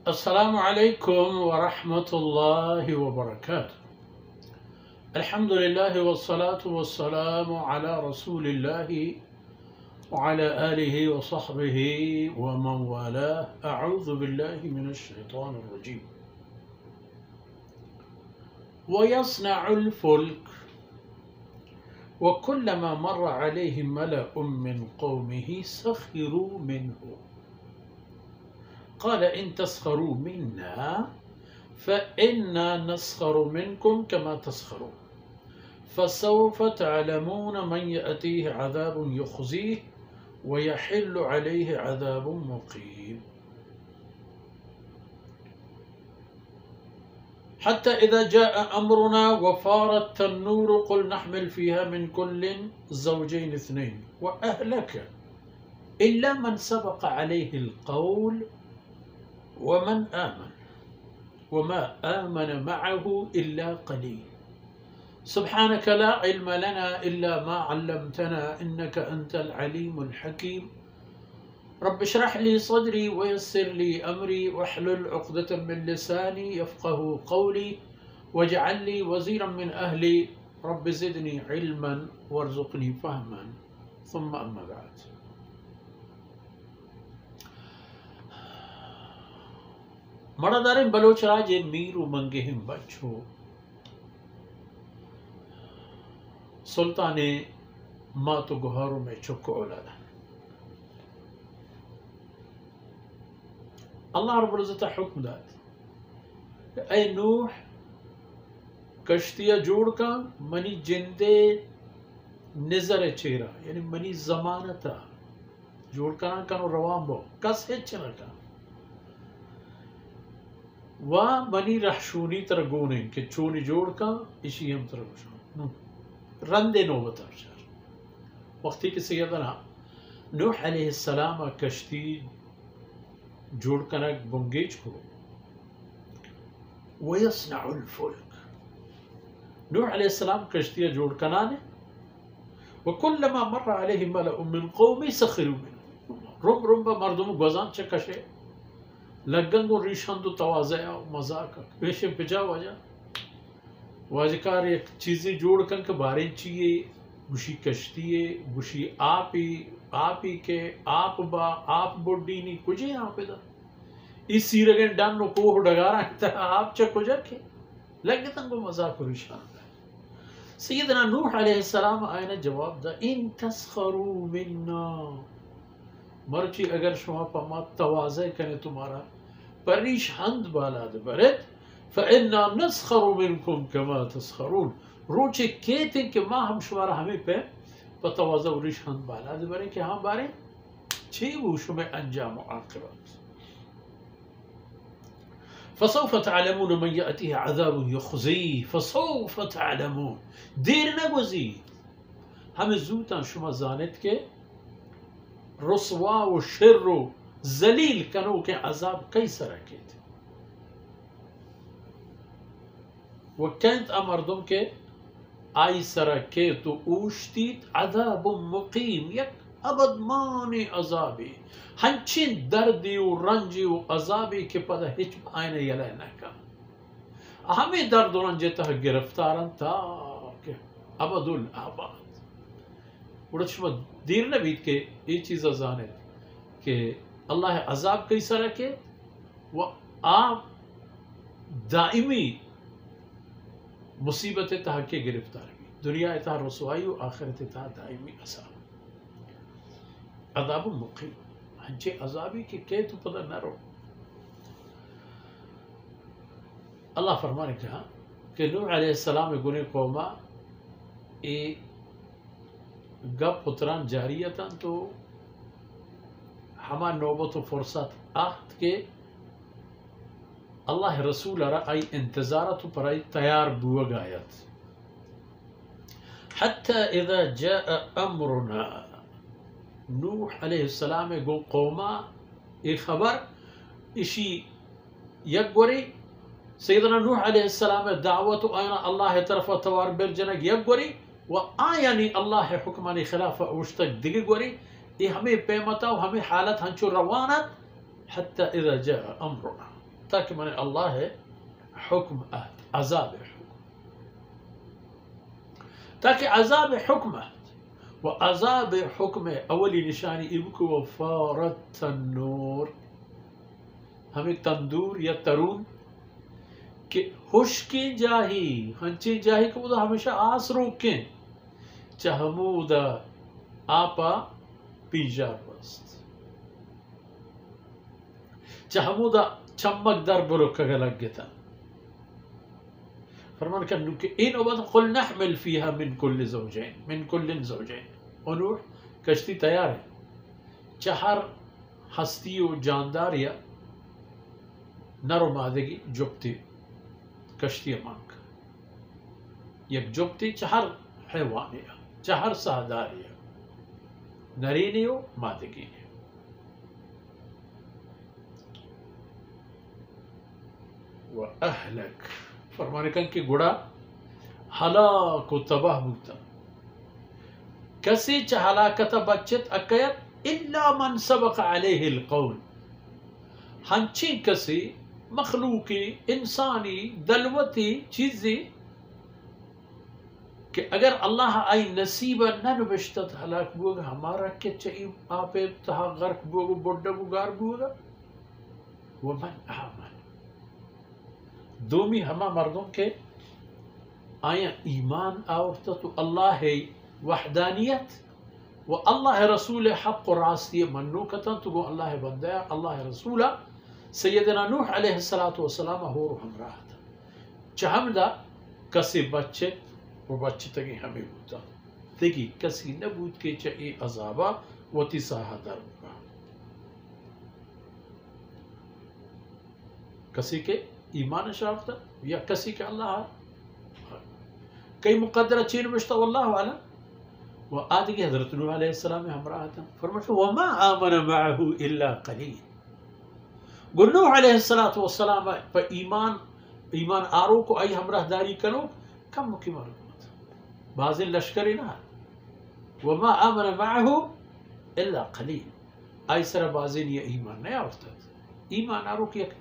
السلام عليكم ورحمة الله وبركاته. الحمد لله والصلاة والسلام على رسول الله وعلى آله وصحبه ومن والاه. أعوذ بالله من الشيطان الرجيم. ويصنع الفلك وكلما مر عليه ملأ من قومه سخروا منه قال إن تسخروا منا فإنا نسخر منكم كما تسخرون فسوف تعلمون من يأتيه عذاب يخزيه ويحل عليه عذاب مقيم حتى إذا جاء أمرنا وفار التنور قل نحمل فيها من كل زوجين اثنين وأهلك إلا من سبق عليه القول ومن آمن وما آمن معه إلا قليل. سبحانك لا علم لنا إلا ما علمتنا إنك أنت العليم الحكيم. رب اشرح لي صدري ويسر لي أمري واحلل عقدة من لساني يفقه قولي واجعل لي وزيرا من أهلي رب زدني علما وارزقني فهما. ثم أما بعد. مردارم بلوچ راج میرو منگہم بچو سلطان ماتو گہارو میں چکو اولادا اللہ رب العزت حکم داد اے نوح کشتیہ جوڑ کا منی جندے نظر چیرا یعنی منی زمانتا جوڑ کنا کنو روان بو کس ہے چنا کا و منی رحشونی ترگونیں کہ چونی جوڑ کا اسی ہم ترگوشن رندے نوبت ارشار وقتی کہ سیدنا نوح علیہ السلام کشتی جوڑ کنک بنگیج کو ویصنع الفلک نوح علیہ السلام کشتی جوڑ کنانے وکلما مر علیہ ملأ من قومی سخروا منه رم با مردم گوزان چکشے لگنگو ریشان تو توازہ و مزاق پیشے پجا وجہ واجکار ایک چیزیں جوڑ کن کے باریں چیئے گوشی کشتیے گوشی آپی کے آپ با آپ بوڈی نہیں کجھے آپ دا اس سیرگن ڈان نو کوہ ڈگارا ہے آپ چا کجھا کے لگے تنگو مزاق و ریشان دا سیدنا نوح علیہ السلام آئینا جواب دا ان تسخروا منا مرچی اگر شما پا ما توازہ کنے تمہارا پریش ہند بالا دے برد فَإِنَّا نَسْخَرُ مِنْكُمْ كَمَا تَسْخَرُونَ روچے کہتے ہیں کہ ماں ہم شمارا ہمیں پہ پتوازہ و ریش ہند بالا دے برے کہ ہاں بارے چھے وہ شمیں انجام و عاقبت فَسَوْفَ تَعْلَمُونَ مَنْ يَأْتِهِ عَذَابٌ يُخْزِيهِ فَسَوْفَ تَعْلَمُونَ دیر نہ گزی ہمیں زوتا شما زانت کے رسوا و شر و ذلیل کنو کے عذاب کئی سرکے تھے وكانت أمردم كي آي سركي تو اوشتيت عذاب مقيم يك أبد ماني عذابي هنچين دردي و رنجي و عذابي كي پدا هيچ آئين يلائنا كا همي درد و رنجي تها گرفتارن تا كي أبد الآباد وڑا شما دیر نبید کہ یہ چیز ازانے کہ اللہ عذاب کئی سرکے و آپ دائمی مصیبت تہا کے گرفتار بھی دنیا تہا رسوائی و آخرت تہا دائمی عذاب عذاب مقیم ہنچے عذابی کے کہ تو پتہ نہ رو اللہ فرمانے کہا کہ نوح علیہ السلام گنے قوما اے گپ پتران جاریتاں تو ہما نوبت و فرصت آخت کے اللہ رسول را ای انتظارت پر ای تیار بوگ آیت حتی اذا جاء امرنا نوح علیہ السلام گو قوما ای خبر اشی یک گوری سیدنا نوح علیہ السلام دعوت آینا اللہ طرف توار برجنگ یک گوری و آیانی اللہ حکمانی خلاف اوشتک دیگی گوری ای ہمیں پیمتا و ہمیں حالت ہنچو روانت حتی اذا جاء امرنا تاکہ من اللہ حکم آت عذاب حکم تاکہ عذاب حکم آت و عذاب حکم اولی نشانی ابکو و فارت النور ہمیں تندور یا ترون کہ خشکی جاہی ہنچی جاہی کو دا ہمیشہ آس روکیں چہمود آپا پیجار بست چہمود چمک در برو کگلگ گتا فرمان کنو کہ این اوبت قل نحمل فیہا من کل زوجین انوح کشتی تیار ہے چہر ہستی و جاندار یا نر و مادگی جبتی کشتی مانک یک جبتی چہر حیوانی چہر سہداری نرینی و مادگی و اہلک فرمانے کن کہ گڑا ہلاک و تباہ بوتا کسی چہ ہلاکت بچت اکیت الا من سبق علیہ القول ہنچی کسی مخلوقی انسانی دلوتی چیزی کہ اگر اللہ آئی نصیبہ نہ نبشتت ہلاک بوگا ہمارا کہ چاہی آپ تہا غرق بوگا بڑھا بگار بوگا ومن آمن دومی ہما مردوں کے آیا ایمان آورتا تو اللہ وحدانیت و اللہ رسول حق و راستی منو کتا تو گو اللہ بندیا اللہ رسولہ سیدنا نوح علیہ السلام ہو ہمراہ تھا چہم دا کسی بچے وہ بچے تگی ہمیں ہوتا دیکھی کسی نبود کے چاہی عذابہ و تیساہ در ہوگا کسی کے ایمان شافتا یا کسی کے اللہ کئی مقدرہ چین بشتا واللہ عالم و آدھگی حضرت نوح علیہ السلام ہمراہ تھا فرماشا وما آمن معہو الا قلیل گل نوح علیہ السلام پر ایمان آرو کو آئی ہمراہ داری کرو کم کی معلومات بعض لشکری نہ وما آمن معہو الا قلیل آئی سر بعضین یہ ایمان نہیں آورتا ایمان آرو کی ایک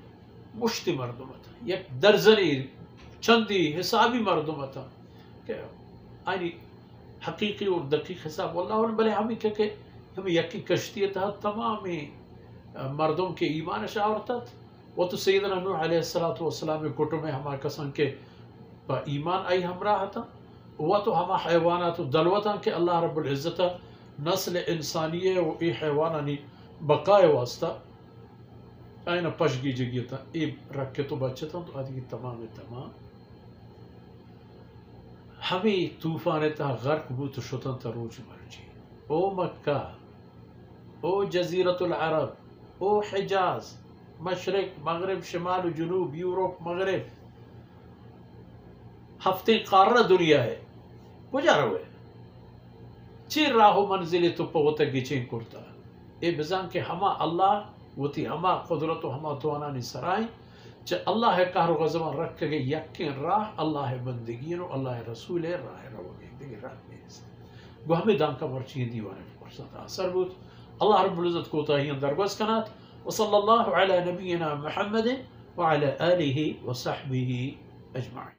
مشتی مردمتا یک درزنی چندی حسابی مردمتا کہ آئی حقیقی اور دقیق حساب واللہ عنہ بلے ہمیں کہ ہمیں یکی کشتی تھا تمامی مردوں کے ایمان شاورتت وہ تو سیدنا نوح علیہ السلام کٹو میں ہمارا کسان کے ایمان آئی ہمراہ تھا وہ تو ہما حیوانات دلوتا کہ اللہ رب العزت نسل انسانیہ و ای حیوانانی بقائے واسطہ آئینا پشگی جگی تھا ایب رکھ کے تو بچے تھا تو آدھی تمام ہمیں طوفان تا غرق بو تو شتن تا روج مرجی او مکہ او جزیرت العرب او حجاز مشرق مغرب شمال و جنوب یوروپ مغرب ہفتے قارہ دنیا ہے کجا روے چیر راہو منزلی تو پوتا گیچین کرتا اے بزان کہ ہما اللہ وتی ہما قدرت و ہما توانانی سرائیں چا اللہ قہر و غزمان رکھ گئے یقین راہ اللہ بندگین و اللہ رسول راہ روگی دیکھ راہ نیست گو ہمیں دانکا مرچین دیوانے فرصت آثر بود اللہ رب العزت کو تاہین درگوز کنات وصلی اللہ علی نبینا محمد وعلى آلہ وصحبہ اجمعین.